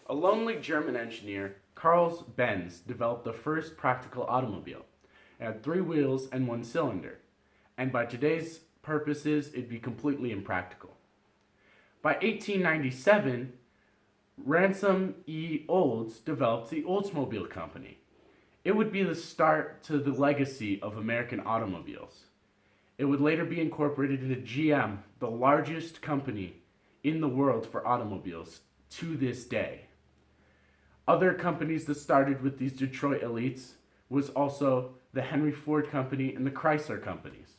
A lonely German engineer, Carl Benz, developed the first practical automobile. It had three wheels and one cylinder, and by today's purposes, it'd be completely impractical. By 1897, Ransom E. Olds developed the Oldsmobile Company. It would be the start to the legacy of American automobiles. It would later be incorporated into GM, the largest company in the world for automobiles to this day. Other companies that started with these Detroit elites was also the Henry Ford Company and the Chrysler Companies.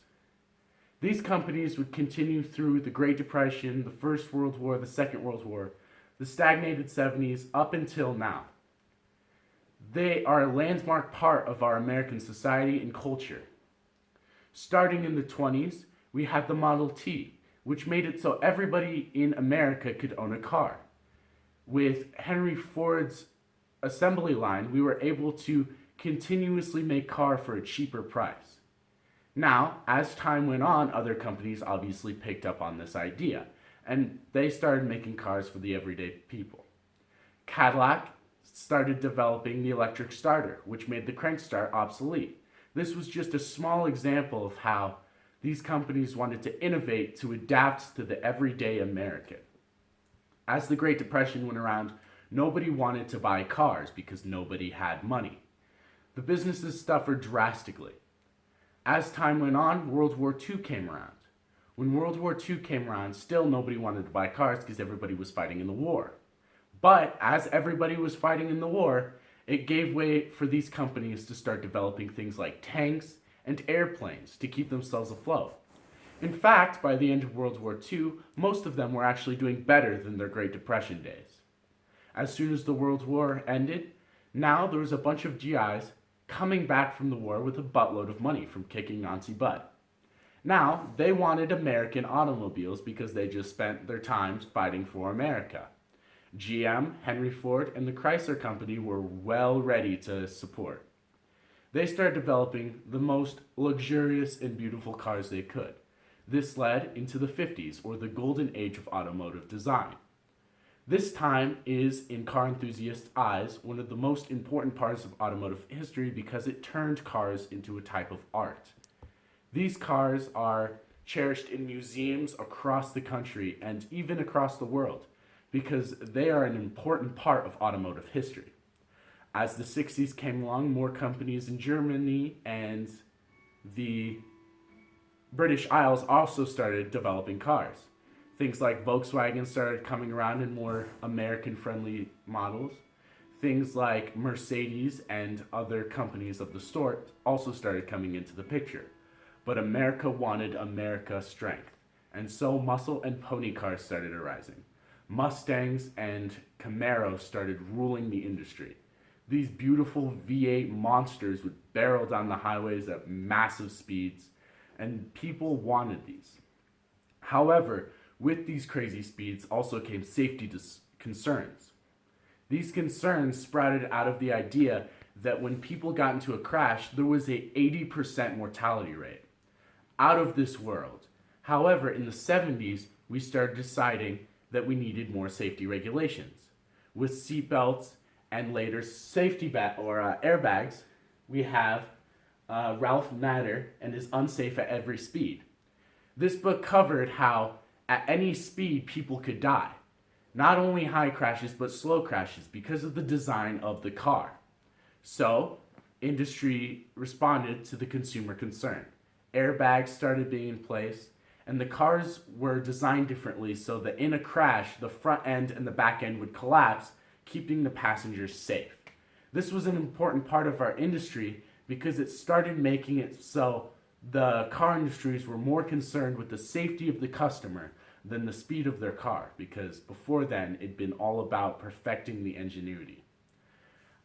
These companies would continue through the Great Depression, the First World War, the Second World War, the stagnated 70s, up until now. They are a landmark part of our American society and culture. Starting in the 20s, we had the Model T, which made it so everybody in America could own a car. With Henry Ford's assembly line, we were able to continuously make cars for a cheaper price. Now, as time went on, other companies obviously picked up on this idea, and they started making cars for the everyday people. Cadillac started developing the electric starter, which made the crank start obsolete. This was just a small example of how these companies wanted to innovate to adapt to the everyday American. As the Great Depression went around, nobody wanted to buy cars because nobody had money. The businesses suffered drastically. As time went on, World War II came around. When World War II came around, still nobody wanted to buy cars because everybody was fighting in the war. But as everybody was fighting in the war, it gave way for these companies to start developing things like tanks and airplanes to keep themselves afloat. In fact, by the end of World War II, most of them were actually doing better than their Great Depression days. As soon as the World War ended, now there was a bunch of GIs coming back from the war with a buttload of money from kicking Nazi butt. Now, they wanted American automobiles because they just spent their time fighting for America. GM, Henry Ford, and the Chrysler Company were well ready to support. They started developing the most luxurious and beautiful cars they could. This led into the 50s, or the golden age of automotive design. This time is, in car enthusiasts' eyes, one of the most important parts of automotive history because it turned cars into a type of art. These cars are cherished in museums across the country and even across the world because they are an important part of automotive history. As the 60s came along, more companies in Germany and the British Isles also started developing cars. Things like Volkswagen started coming around in more American-friendly models. Things like Mercedes and other companies of the sort also started coming into the picture. But America wanted America strength, and so muscle and pony cars started arising. Mustangs and Camaros started ruling the industry. These beautiful V8 monsters would barrel down the highways at massive speeds, and people wanted these. However, with these crazy speeds also came safety concerns. These concerns sprouted out of the idea that when people got into a crash, there was a 80% mortality rate. Out of this world. However, in the 70s, we started deciding that we needed more safety regulations. With seatbelts and later airbags, we have Ralph Nader and his Unsafe at Every Speed. This book covered how at any speed people could die. Not only high crashes, but slow crashes because of the design of the car. So, industry responded to the consumer concern. Airbags started being in place, and the cars were designed differently so that in a crash, the front end and the back end would collapse, keeping the passengers safe. This was an important part of our industry because it started making it so the car industries were more concerned with the safety of the customer than the speed of their car, because before then, it'd been all about perfecting the ingenuity.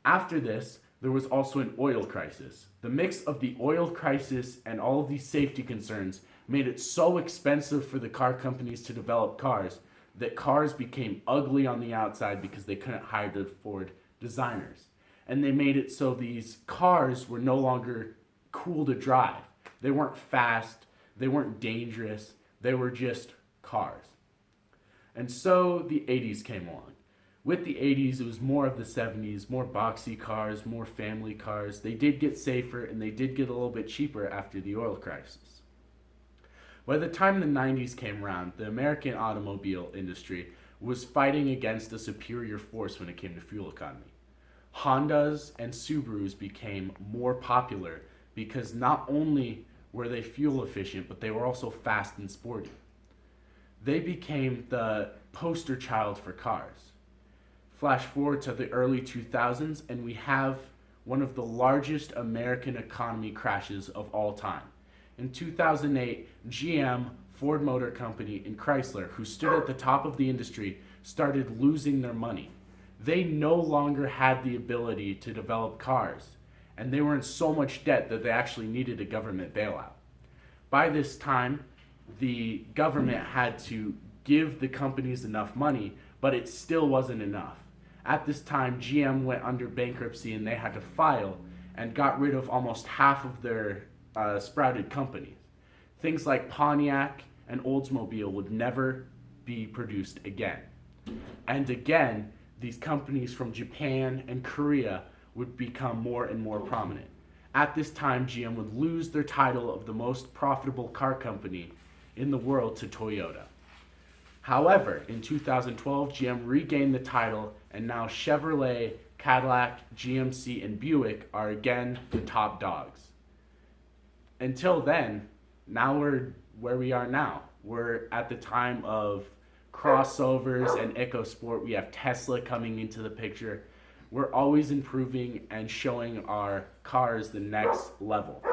After this, there was also an oil crisis. The mix of the oil crisis and all of these safety concerns made it so expensive for the car companies to develop cars that cars became ugly on the outside because they couldn't hire the Ford designers. And they made it so these cars were no longer cool to drive. They weren't fast, they weren't dangerous, they were just cars. And so the 80s came along. With the 80s, it was more of the 70s, more boxy cars, more family cars. They did get safer and they did get a little bit cheaper after the oil crisis. By the time the 90s came around, the American automobile industry was fighting against a superior force when it came to fuel economy. Hondas and Subarus became more popular because not only were they fuel efficient, but they were also fast and sporty. They became the poster child for cars. Flash forward to the early 2000s, and we have one of the largest American economy crashes of all time. In 2008, GM, Ford Motor Company, and Chrysler, who stood at the top of the industry, started losing their money. They no longer had the ability to develop cars, and they were in so much debt that they actually needed a government bailout. By this time, the government had to give the companies enough money, but it still wasn't enough. At this time, GM went under bankruptcy and they had to file and got rid of almost half of their sprouted companies. Things like Pontiac and Oldsmobile would never be produced again. And again, these companies from Japan and Korea would become more and more prominent. At this time, GM would lose their title of the most profitable car company in the world to Toyota. However, in 2012, GM regained the title, and now Chevrolet, Cadillac, GMC, and Buick are again the top dogs. Until then, now we're where we are now. We're at the time of crossovers and EcoSport. We have Tesla coming into the picture. We're always improving and showing our cars the next level.